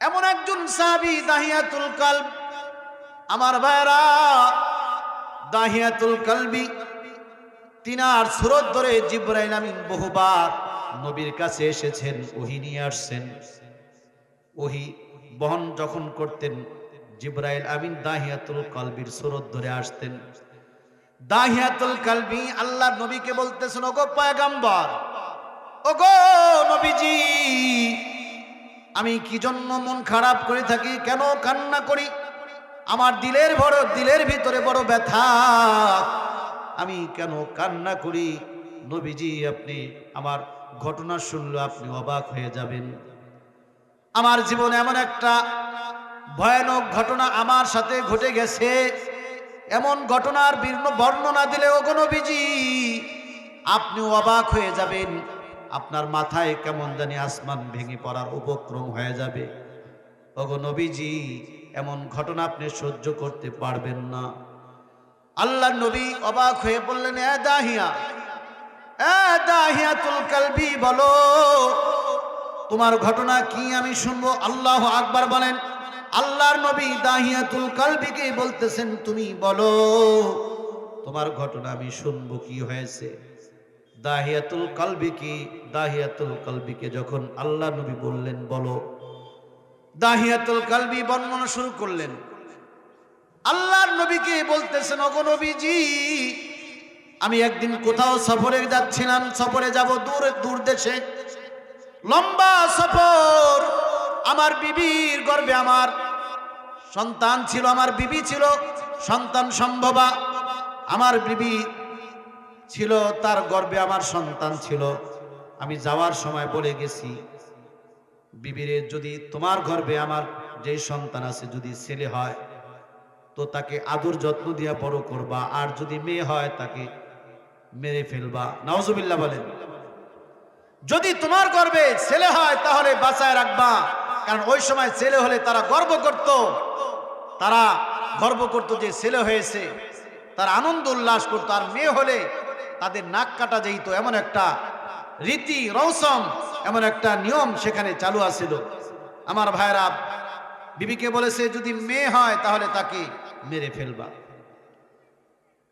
এমন একজন সাহাবী দাহিয়াতুল কালব, আমার ভাইরা, দাহিয়াতুল কালবি, তিনার সুরত ধরে জিবরাইল আমিন বহুবার নবীর কাছে এসেছেন, ওহী নিয়ে আসছেন। ওহী বহন যখন করতেন জিবরাইল আমিন দাহিয়াতুল কালবির সুরত ধরে আসতেন। দাহিয়াতুল কালবি আল্লাহর নবীকে বলতেছেন, ওগো পয়গম্বর, ওগো নবীজি, আমি কি জন্য মন খারাপ করে থাকি, কেন কান্না করি, আমার দিলের ভিতরে বড় ব্যথা, আমি কেন কান্না করি? নবীজি, আপনি আমার ঘটনা শুনলে আপনি অবাক হয়ে যাবেন। আমার জীবনে এমন একটা ভয়ানক ঘটনা আমার সাথে ঘটে গেছে, এমন ঘটনার বর্ণনা দিলে ওগো নবীজি আপনি অবাক হয়ে যাবেন, আপনার মাথায় কেমন জানি আসমান ভেঙে পড়ার উপক্রম হয়ে যাবে। ওগো নবীজি, এমন ঘটনা আপনি সহ্য করতে পারবেন না। আল্লাহ নবী অবাক হয়ে বললেন, এ দাহিয়াতুল কালবি, বলো তোমার ঘটনা কি, আমি শুনবো। আল্লাহু আকবার বলেন। আল্লাহর নবী দাহিয়াতুল কালবিকে বলতেছেন, তুমি বলো তোমার ঘটনা, আমি শুনবো কি হয়েছে। দাহিয়াতুল কালবিকে যখন আল্লাহ নবী বললেন বলো, দাহিয়াতুল কালবি বর্ণনা শুরু করলেন। আল্লাহর নবীকে বলতেছেন, ওগো নবীজি, আমি একদিন কোথাও সফরে যাচ্ছিলাম, সফরে যাব দূর দেশে, লম্বা সফর। আমার বিবির গর্ভে আমার সন্তান ছিল, আমার বিবি ছিল সন্তান সম্ভবা, আমার বিবি ছিল, তার গর্ভে আমার সন্তান ছিল। আমি যাওয়ার সময় বলে গেছি, বিবিরে, যদি তোমার গর্ভে আমার যে সন্তান আছে যদি ছেলে হয় তো তাকে আদর যত্ন দিয়া বড় করবা, আর যদি মেয়ে হয় তাকে মেরে ফেলবা। নাউজুবিল্লাহ বলেন। যদি তোমার গর্ভে ছেলে হয় তাহলে বাঁচায় রাখবা, কারণ ওই সময় ছেলে হলে তারা গর্ব করত যে ছেলে হয়েছে, তারা আনন্দ উল্লাস করতো। আর মেয়ে হলে তাদের নাক কাটা যেত, এমন একটা রীতি রসম, এমন একটা নিয়ম সেখানে চালু আছিল। আমার ভাইরা, বিবিকে বলেছে যদি মেয়ে হয় তাহলে তাকে মেরে ফেলবা।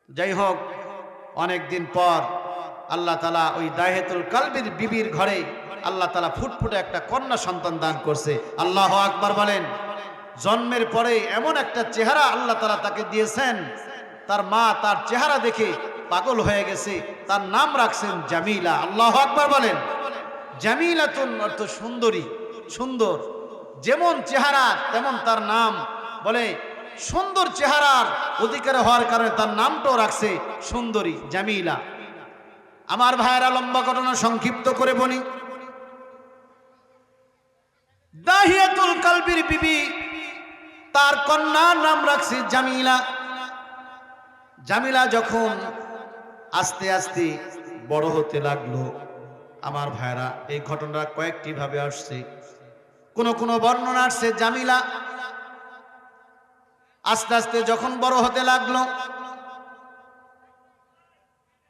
যাই হোক, অনেকদিন পর আল্লাহ তাআলা ওই দাহিয়াতুল কালবির বিবির ঘরে আল্লাহ তাআলা ফুটফুটে একটা কন্যা সন্তান দান করছে। আল্লাহু আকবার বলেন। জন্মের পরে এমন একটা চেহারা আল্লাহ তাআলা তাকে দিয়েছেন, তার মা তার চেহারা দেখে পাগল হয়ে গেছে, তার নাম রাখছেন জামিলা। আল্লাহু আকবার বলেন। জামিলাতুন অর্থ সুন্দরী, সুন্দর, যেমন চেহারা তেমন তার নাম। বলে সুন্দর চেহারার অধিকারী হওয়ার কারণে তার নামটাও রাখছে সুন্দরী, জামিলা। আমার ভাইয়েরা, লম্বা ঘটনা সংক্ষিপ্ত করে বলি। দাহিয়াতুল কালবির বিবি তার কন্যার নাম রাখছে জামিলা। জামিলা যখন আস্তে আস্তে বড় হতে লাগলো, আমার ভাইরা, এই ঘটনা কয়েকটি ভাবে আসছে। কোন কোন বর্ণনা আসছে জামিলা আস্তে আস্তে যখন বড় হতে লাগলো,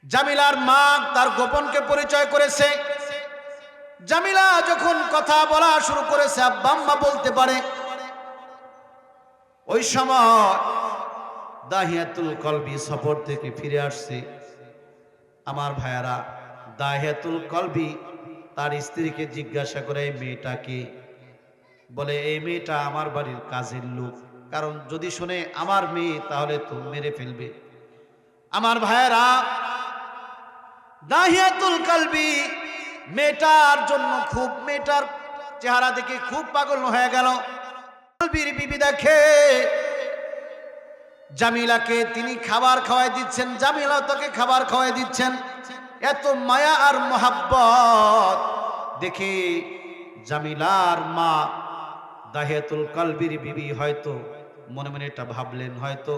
জামিলার মা তার গোপনকে পরিচয় করেছে। জামিলা যখন কথা বলা শুরু করেছে, আব্বা আম্মা বলতে পারে, ওই সময় দাহিয়াতুল কালবি সফর থেকে ফিরে আসছে। আমার ভাইয়ারা, দাহিয়াতুল কালবি তার স্ত্রীকে জিজ্ঞাসা করে, এই মেয়েটাকে? বলে, এই মেয়েটা আমার বাড়ির কাজের লোক, কারণ যদি শুনে আমার মেয়ে তাহলে তো মেরে ফেলবে। আমার ভাইয়ারা, দাহিয়াতুল কালবি মেয়েটার জন্য মেয়েটার চেহারা দেখে খুব পাগল হয়ে গেল। কালবির বিবি দেখে জামিলাকে তিনি খাবার খাওয়াই দিচ্ছেন, জামিলা তাকে খাবার খাওয়াই দিচ্ছেন। এত মায়া আর মোহাব্বত দেখে জামিলার মা দাহিয়াতুল কালবির বিবি হয়তো মনে মনে এটা ভাবলেন, হয়তো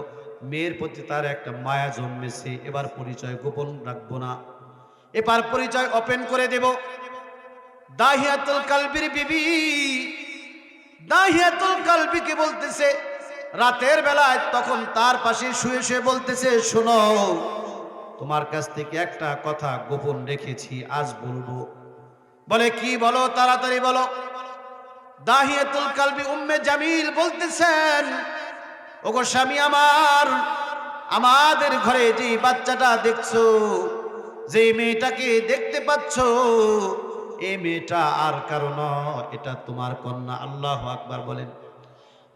মেয়ের প্রতি তার একটা মায়া জন্মেছে, এবার পরিচয় গোপন রাখবো না, এবার পরিচয় ওপেন করে দেব। দাহিয়াতুল কালবির বিবি দাহিয়াতুল কালবিকে বলতেছে, রাতের বেলায় তখন তার পাশে শুয়ে শুয়ে বলতেছে, শোনো, তোমার কাছ থেকে একটা কথা গোপন রেখেছি, আজ বলবো। বলে, কি? বলো, তাড়াতাড়ি বলো। দাহিয়াতুল কালবি উম্মে জামিল বলতেছেন, ওগো স্বামী আমার, আমাদের ঘরে যে বাচ্চাটা দেখছো, যে মেয়েটাকে দেখতে পাচ্ছ, এই মেয়েটা আর কারো নয়, এটা তোমার কন্যা। আল্লাহু আকবার বলেন।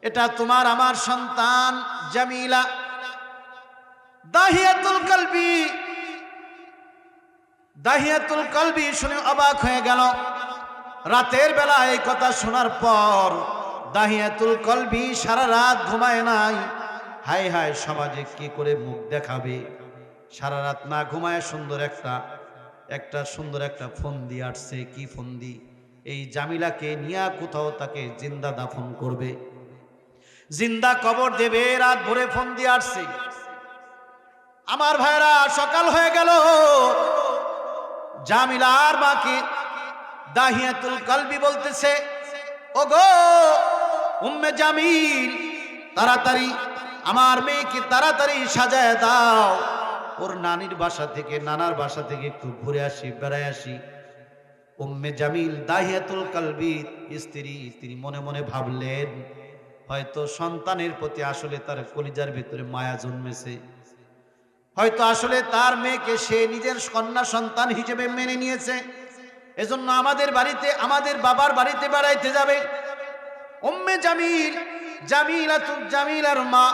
এটা তোমার আমার সন্তান জামিলা। দাহিয়াতুল কালবি শুনে অবাক হয়ে গেল। রাতের বেলা এই কথা শোনার পর দাহিয়াতুল কালবি সারা রাত ঘুমায় নাই। হায় হায়, সমাজে কি করে মুখ দেখাবে। সারা রাত না ঘুমায় সুন্দর একটা ফন্দি আসছে। কি ফন্দি? এই জামিলাকে নিয়ে কোথাও তাকে জিন্দা দাফন করবে, জিন্দা কবর দেবে। রাত ভোরে ফন্দি আসছে। আমার ভাইরা, সকাল হয়ে গেল। জামিলার মাকে দাহিয়াতুল কালবি বলতেছে, ওগো উম্মে জামিল, তাড়াতাড়ি আমার মেয়েকে তাড়াতাড়ি সাজায় দাও। ওর নানার বাসা থেকে একটু ঘুরে আসি, বেড়ায় আসি। উম্মে জামিল দাহিয়াতুল কালবির স্ত্রী, তিনি মনে মনে ভাবলেন, হয়তো সন্তানের প্রতি আসলে তার কলিজার ভিতরে মায়া জন্মেছে, হয়তো আসলে তার মেয়েকে সে নিজের কন্যা সন্তান হিসেবে মেনে নিয়েছে, এজন্য আমাদের বাড়িতে, আমাদের বাবার বাড়িতে বেড়াইতে যাবে। উম্মে জামিল, জামিলার মা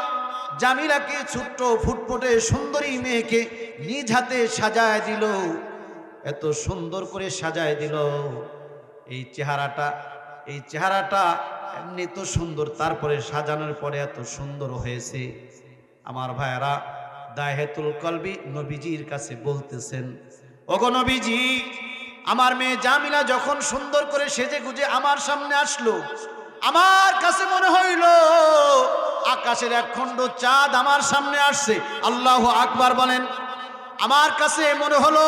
জামিলাকে ছোট্ট ফুটফুটে সুন্দরী মেয়েকে নিজ হাতে সাজায় দিল। এত সুন্দর করে সাজায় দিল। এই চেহারাটা এমনি তো সুন্দর, তারপরে সাজানোর পরে এত সুন্দর হয়েছে। আমার ভাইয়েরা, দাহিয়াতুল কালবি নবীজির কাছে বলতেছেন, ওগো নবীজি, আমার মেয়ে জামিলা যখন সুন্দর করে সেজে গুজে আমার সামনে আসলো, আমার কাছে মনে হইল আকাশের একখণ্ড চাঁদ আমার সামনে আসছে। আল্লাহু আকবার বলেন। আমার কাছে মনে হলো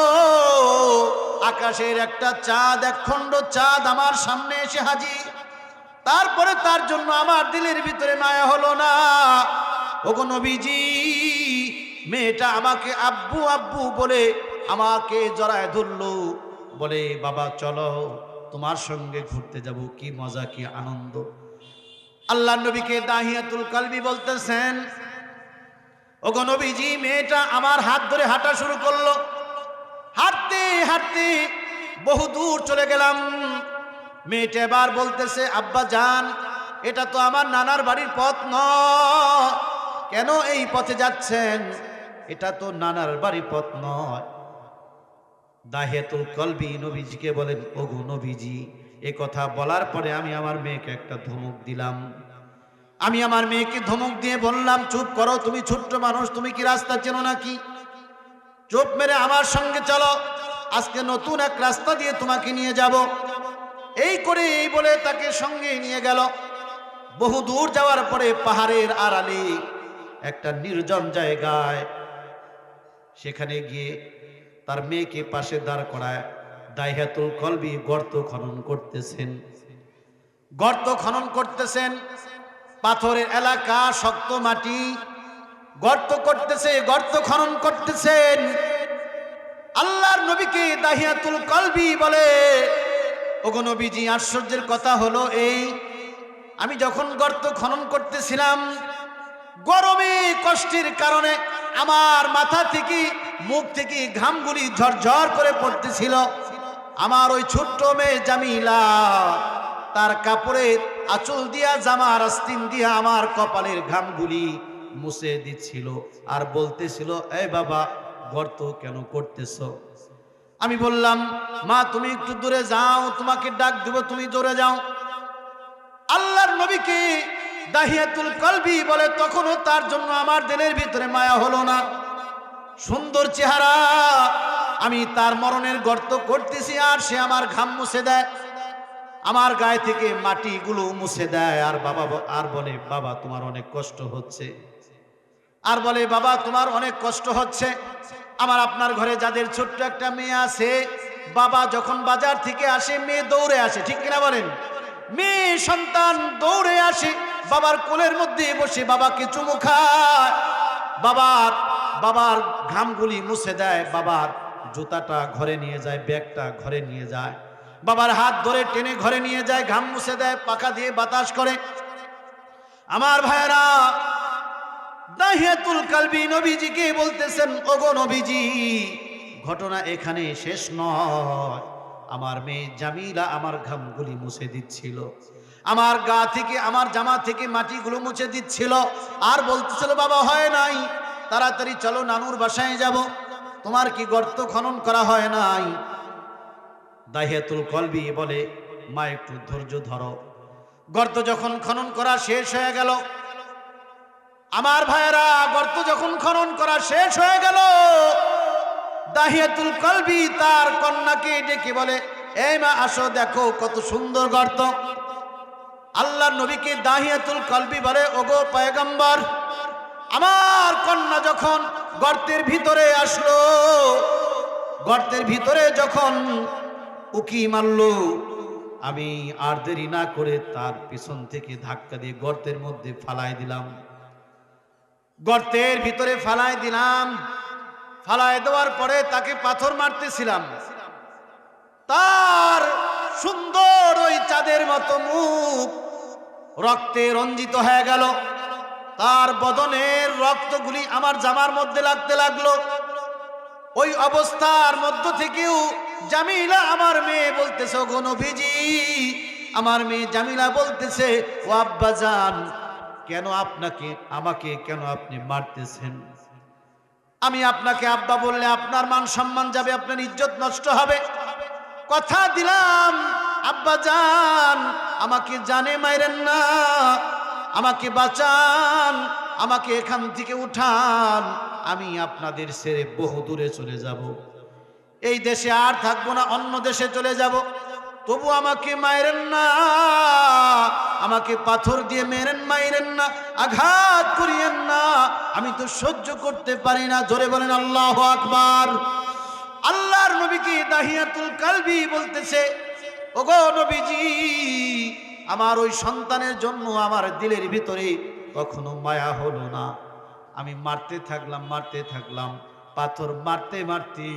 আকাশের একটা চাঁদ, একখণ্ড চাঁদ আমার সামনে এসে হাজির। তারপরে তার জন্য আমার দিলের ভিতরে মায়া হলো না। ওগো নবীজি, মেয়েটা আমাকে আব্বু আব্বু বলে আমাকে জড়ায় ধরলো, বলে বাবা চলো তোমার সঙ্গে ঘুরতে যাব। কি মজা, কি আনন্দ। আল্লাহ নবীকে দাহিয়াতুল কালবি বলতেছেন, ওগো নবীজি, মেয়েটা আমার হাত ধরে হাঁটা শুরু করলো। হাঁটতে হাঁটতে বহু দূর চলে গেলাম। মেয়েটা এবার বলতেছে, আব্বা জান, এটা তো আমার নানার বাড়ির পথ নয়, কেন এই পথে যাচ্ছেন? এটা তো নানার বাড়ির পথ নয়। দাহিয়াতুল কালবি নবীজিকে বলেন, ওগো নবীজি, এ কথা বলার পরে আমি আমার মেয়েকে একটা ধমক দিলাম। আমি আমার মেয়েকে ধমক দিয়ে বললাম, চুপ করো, তুমি ছোট্ট মানুষ, তুমি কি রাস্তা চেনো নাকি? চুপ মেরে আমার সঙ্গে চলো, আজকে নতুন এক রাস্তা দিয়ে তোমাকে নিয়ে যাব। এই বলে তাকে সঙ্গে নিয়ে গেল। বহু দূর যাওয়ার পরে পাহাড়ের আড়ালে একটা নির্জন জায়গায়, সেখানে গিয়ে তার মেয়েকে পাশে দাঁড় করায় দাহিয়াতুল কালবি গর্ত খনন করতেছেন। পাথরের এলাকা, শক্ত মাটি, গর্ত খনন করতেছেন। আল্লাহর নবীকে দাহিয়াতুল কালবি বলে, ওগো নবীজি, আশ্চর্যের কথা হলো এই, আমি যখন গর্ত খনন করতেছিলাম, গরমে কষ্টের কারণে আমার মাথা থেকে, মুখ থেকে ঘামগুলি ঝরঝর করে পড়তেছিল। আমার ওই ছোট্ট মেয়ে জামিলা তার কাপড়ের আঁচল দিয়া, জামার আস্তিন দিয়া আমার কপালের ঘামগুলি মুছে দিচ্ছিল আর বলতেছিল, এই বাবা, গর্ত কেন করতেছ? আমি বললাম, মা তুমি একটু দূরে যাও, তোমাকে ডাক দেব, তুমি দূরে যাও। আল্লাহর নবীকে দাহিয়াতুল কালবি বলে, তখনও তার জন্য আমার দিলের ভিতরে মায়া হলো না। সুন্দর চেহারা, আমি তার মরণের গর্ত করতেছি আর সে আমার ঘাম মুছে দেয়, আমার গায়ে থেকে মাটিগুলো মুছে দেয়। আর বলে, বাবা তোমার অনেক কষ্ট হচ্ছে। আমার আপনার ঘরে যাদের ছোট্ট একটা মেয়ে আছে, বাবা যখন বাজার থেকে আসে, মেয়ে দৌড়ে আসে, ঠিক কিনা বলেন? মেয়ে সন্তান দৌড়ে আসে, বাবার কোলের মধ্যে বসে বাবাকে চুমু খায়, বাবার ঘামগুলি মুছে দেয়, বাবার জুতাটা ঘরে নিয়ে যায়, ব্যাগটা ঘরে নিয়ে যায়। বাবার হাত ধরে টেনে ঘরে নিয়ে যায়, ঘাম মুছে দেয়, পাখা দিয়ে বাতাস করে। আমার ভাইরা, দাহিয়াতুল কালবি নবীজিকে বলতেছেন, ওগো নবীজি, ঘটনা এখানে শেষ নয়। আমার মেয়ে জামিলা আমার ঘামগুলি মুছে দিচ্ছিল, আমার গা থেকে, আমার জামা থেকে মাটিগুলো মুছে দিচ্ছিল, আর বলতেছিল, বাবা হয় নাই, তাড়াতাড়ি চলো নানুর বাসায় যাব। তোমার কি গর্ত খনন করা হয় নাই? দাহিয়াতুল কলবি বলে, মা একটু ধৈর্য ধরো। গর্ত যখন খনন করা শেষ হয়ে গেল, আমার ভাইয়েরা, গর্ত যখন খনন করা শেষ হয়ে গেল, দাহিয়াতুল কলবি তার কন্যাকে ডেকে বলে, এই মা আসো, দেখো কত সুন্দর গর্ত। আল্লাহর নবীকে দাহিয়াতুল কলবি বলে, ওগো পয়গম্বর, আমার কন্যা যখন গর্তের ভিতরে আসলো, গর্তের ভিতরে যখন উকি মারলো, আমি আর দেরি না করে তার পিছন থেকে ধাক্কা দিয়ে গর্তের মধ্যে ফালাই দিলাম। গর্তের ভিতরে ফালাই দিলাম। ফালাই দেওয়ার পরে তাকে পাথর মারতেছিলাম। তার সুন্দর ওই চাঁদের মতো মুখ রক্তে রঞ্জিত হয়ে গেল। তার বদনের রক্তগুলি আমার জামার মধ্যে লাগতে লাগলো। ওই অবস্থার মধ্য থেকেও জামিলা আমার মেয়ে বলতেছে, ওগো নবীজি, আমার মেয়ে জামিলা বলতেছে, ও আব্বাজান, কেন আমাকে কেন আপনি মারতেছেন? আমি আপনাকে আব্বা বললে আপনার মান সম্মান যাবে, আপনার ইজ্জত নষ্ট হবে। কথা দিলাম আব্বাজান, আমাকে জানে মাইরেন না, আমাকে বাঁচান, আমাকে এখান থেকে উঠান, আমি আপনাদের ছেড়ে বহু দূরে চলে যাব, এই দেশে আর থাকবো না, অন্য দেশে চলে যাব। তবু আমাকে মাইরেন না, আমাকে পাথর দিয়ে মেরেন, মাইরেন না, আঘাত করিয়েন না, আমি তো সহ্য করতে পারি না। জোরে বলেন আল্লাহু আকবার। আল্লাহর নবীকে দাহিয়াতুল কালবি বলতেছে, ওগো নবীজি, আমার ওই সন্তানের জন্য আমার দিলের ভিতরে কখনো মায়া হলো না। আমি মারতে থাকলাম, পাথর মারতে মারতে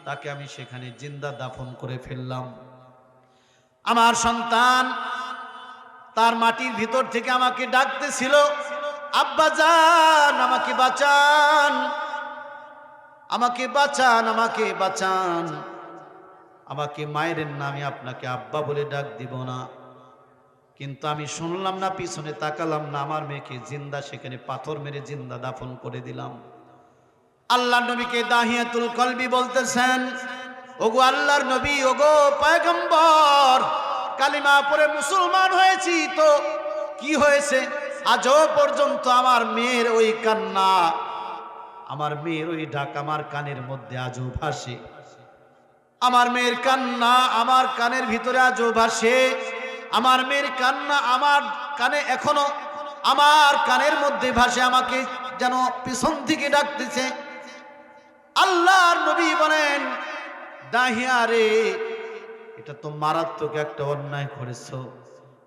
তাকে আমি সেখানে জিন্দা দাফন করে ফেললাম। আমার সন্তান তার মাটির ভিতর থেকে আমাকে ডাকতেছিল, আব্বাজান, আমাকে বাঁচান, আমাকে বাঁচান, আমাকে বাঁচান, আমাকে মায়েরেন না, আমি আপনাকে আব্বা বলে ডাক দিব না। কিন্তু আমি শুনলাম না, পিছনে তাকালাম না, আমার মেয়েকে জিন্দা সেখানে পাথর মেরে জিন্দা দাফন করে দিলাম। আল্লাহর নবীকে দাহিয়াতুল কলবি বলতেছেন, ওগো আল্লাহর নবী, ওগো পয়গম্বর, কালিমা পড়ে মুসলমান হয়েছি তো কি হয়েছে? আজও পর্যন্ত আমার মেয়ের ওই কান্না, আমার মেয়ের ওই ডাক আমার কানের মধ্যে আজও ভাসে। আমার মেয়ের কান্না আমার কানের ভিতরে আজও ভাসে। আমার মেয়ের কান্না আমার কানে এখনো, আমার কানের মধ্যে ভাসে, আমাকে যেন পিছন থেকে ডাকতেছে। আল্লাহর নবী বলেন, দাহিয়া রে, এটা তো মারাত্মক একটা অন্যায় করেছো।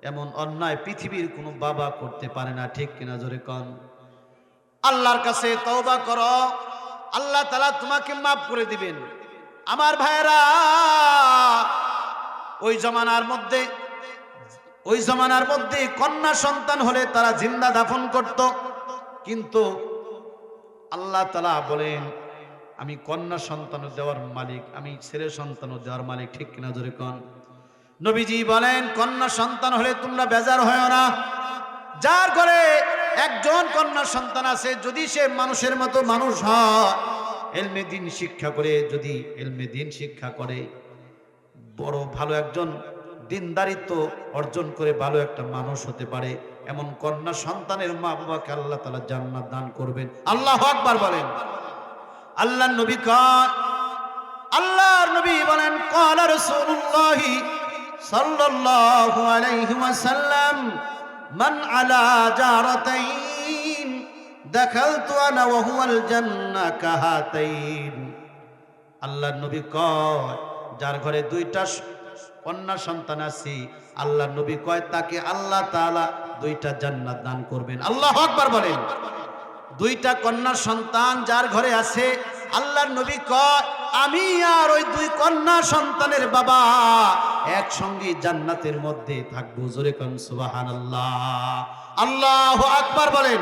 এমন অন্যায় পৃথিবীর কোনো বাবা করতে পারে না, ঠিক কিনা? জোরে কন। আল্লাহর কাছে তওবা করো, আল্লাহ তাআলা তোমাকে মাফ করে দিবেন। আমার ভাইরা, ওই জমানার মধ্যে কন্যা সন্তান হলে তারা জিন্দা দাফন করত। কিন্তু আল্লাহ তাআলা বলেন, আমি কন্যা সন্তান দেওয়ার মালিক, আমি ছেলে সন্তান দেওয়ার মালিক, ঠিক কিনা? জোরে কন। নবীজি বলেন, কন্যা সন্তান হলে তোমরা বেজার হয় না। যার ঘরে একজন কন্যা সন্তান আছে, যদি সে মানুষের মতো মানুষ হয়, ইলমে দ্বীন শিক্ষা করে, যদি ইলমে দ্বীন শিক্ষা করে, বড় ভালো একজন দিনদারিত্ব অর্জন করে ভালো একটা মানুষ হতে পারে, এমন কন্যা সন্তানের মা বাবাকে আল্লাহ তাআলা জান্নাত দান করবেন। আল্লাহু আকবার বলেন। আল্লাহর নবী বলেন, ক্বালা রাসূলুল্লাহ সাল্লাল্লাহু আলাইহি ওয়াসাল্লাম, মান আলা জারাতাইন দাখালতু আনা ওয়া হুয়াল জান্নাহ কাহাতাইন। আল্লাহর নবী কয়, যার ঘরে দুইটা কন্যা সন্তান আছে, আল্লাহর নবী কয় তাকে আল্লাহ তাআলা দুইটা জান্নাত দান করবেন। আল্লাহু আকবার বলেন। দুইটা কন্যা সন্তান যার ঘরে আছে, আল্লাহর নবী কয় আমি আর ওই দুই কন্যা সন্তানের বাবা একসঙ্গে জান্নাতের মধ্যে থাকবো। জোরে কোন সুবহানাল্লাহ। আল্লাহু আকবার বলেন।